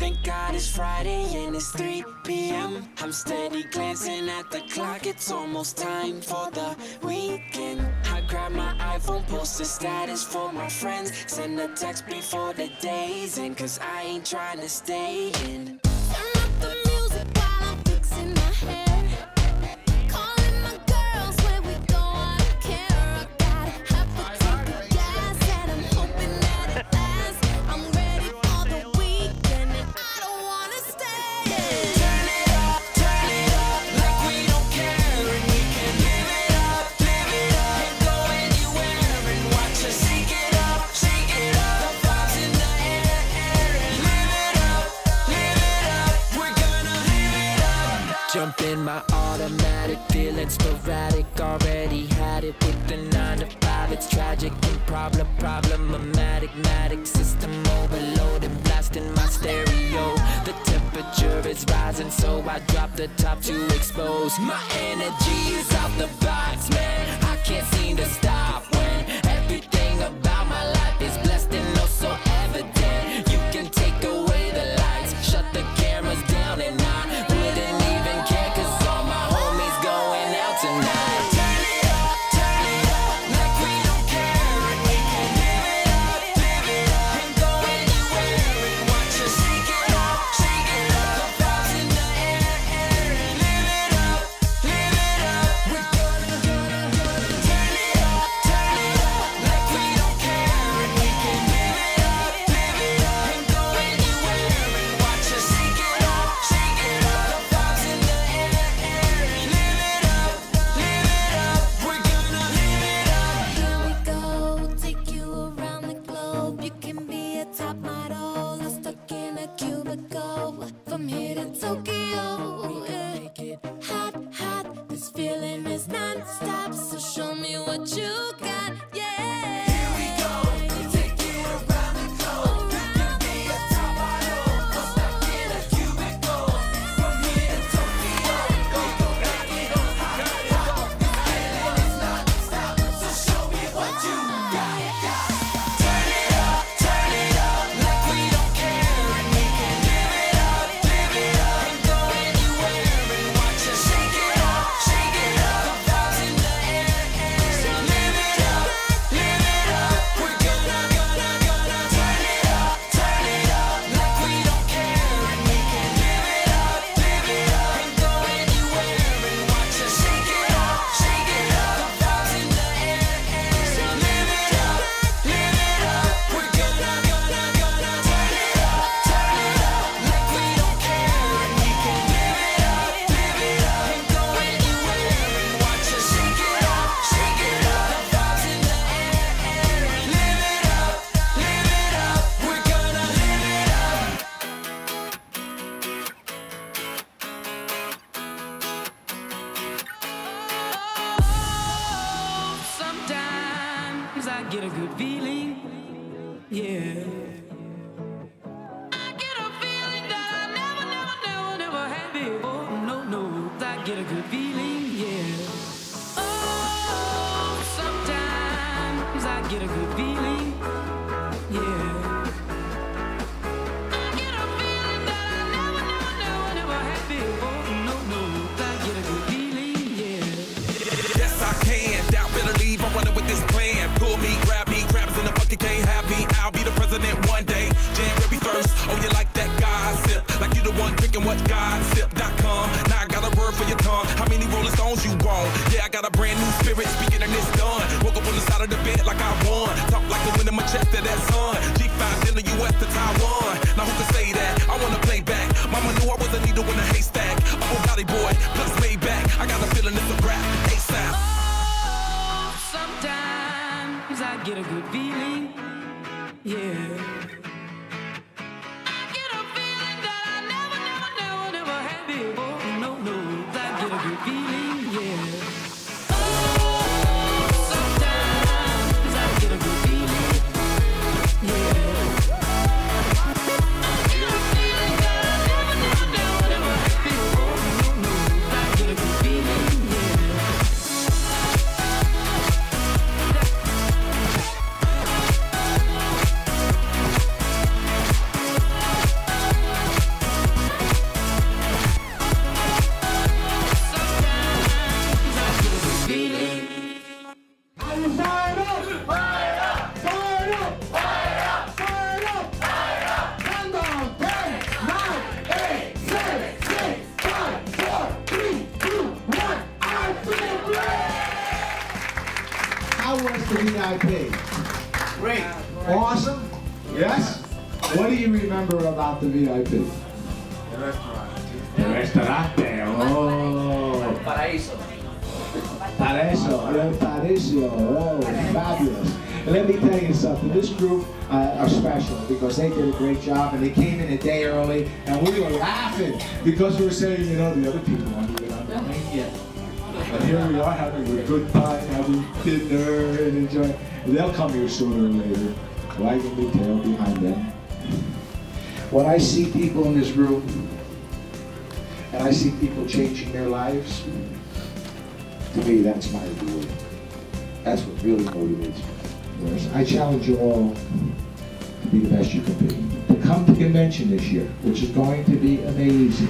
thank God it's Friday and it's 3 p.m. I'm steady glancing at the clock, it's almost time for the weekend. I grab my iPhone, post a status for my friends, send a text before the day's end, cause I ain't trying to stay in. Turn up the music while I'm fixing my hair, calling my girls where we go, I don't care. I got half a tank of gas and I'm hoping that it lasts. I'm ready for the weekend and I don't wanna stay. Turn it up, like we don't care, and we can live it up, and go anywhere and watch us shake it up, the vibes in the air, and live it up, we're gonna live it up. Jump in my automatic, feeling sporadic, already had it with the 9 to 5, it's tragic and problematic, system overloaded, blasting my stereo. The temperature is rising, so I drop the top to expose. My energy is out the box, man, I can't seem to stop when everything about my life is blessed and oh so evident. You can take away the lights, shut the cameras down, and I wouldn't even care, cause all my homies going out tonight. Turn it up, like we don't care, and we can live it up, and go anywhere and watch us shake it up, the vibes in the air, and live it up, we're gonna turn it up, like we don't care, and we can live it up, and go anywhere and watch us shake it up, the vibes in the air, and live it up, we're gonna live it up. Here we go, take you around the globe. You can be a top model or stuck in a cubicle. From here to Tokyo, hot, this feeling is non-stop. So show me what you got, yeah. Here we go, take you around the globe. You can be a top model or stuck in a cubicle. From here to Tokyo, go, make it hot. This feeling is non-stop, so show me what you got. Turn it up, like we don't care, and we can live it up, and go anywhere and watch us shake it up, the vibes in the air, and live it up, we're gonna turn it up, like we don't care, and we can live it up, and go anywhere and watch us shake it up, the vibes in the air, and live it up, we're gonna turn it up, like we don't care, and we can live it up, and go anywhere and watch us shake it up, the vibes in the air, and live it up, we're gonna live it up. Sometimes I get a good feeling, yeah. I get a feeling that I never had before. No, I get a good feeling, yeah. Oh, sometimes I get a good feeling, yeah. I get a feeling that I never had before. No, I get a good feeling, yeah. Yes, I can. Doubt, better leave. I'm running with this plan. Pull me, grab me, crabs in the bucket can't have me. I'll be the president one day. January 1st. Oh, you like that gossip? Like you the one drinking what gossip.com. Now I got a word for your tongue. How many Rolling Stones you want? Yeah, I got a brand new spirit speaking and it's done. Woke up on the side of the bed like I won. Talk like the wind in my chest to that sun. G5 in the US to Taiwan. Now who can say that? I wanna play back. Mama knew I was a needle in a haystack. I'm a body boy, plus laid back. I got a feeling it's a rap. ASAP. Oh, sometimes I get a good feeling, yeah. I get a feeling that I never had before. No, I get a good feeling, yeah. Oh, sometimes I get a good feeling, yeah. I get a feeling that I never had before. No, I get a good feeling. VIP. Great. Awesome? Yes? What do you remember about the VIP? The restaurant. The restaurante. Oh. Paraíso. Paraiso. Oh, fabulous. And let me tell you something. This group are special because they did a great job and they came in a day early and we were laughing because we were saying, you know, the other people aren't even on the plane yet. And here we are having a good time, having dinner and enjoying. They'll come here sooner or later, wagging their tail behind them. When I see people in this room and I see people changing their lives, to me, that's my reward. That's what really motivates me. I challenge you all to be the best you can be. To come to convention this year, which is going to be amazing.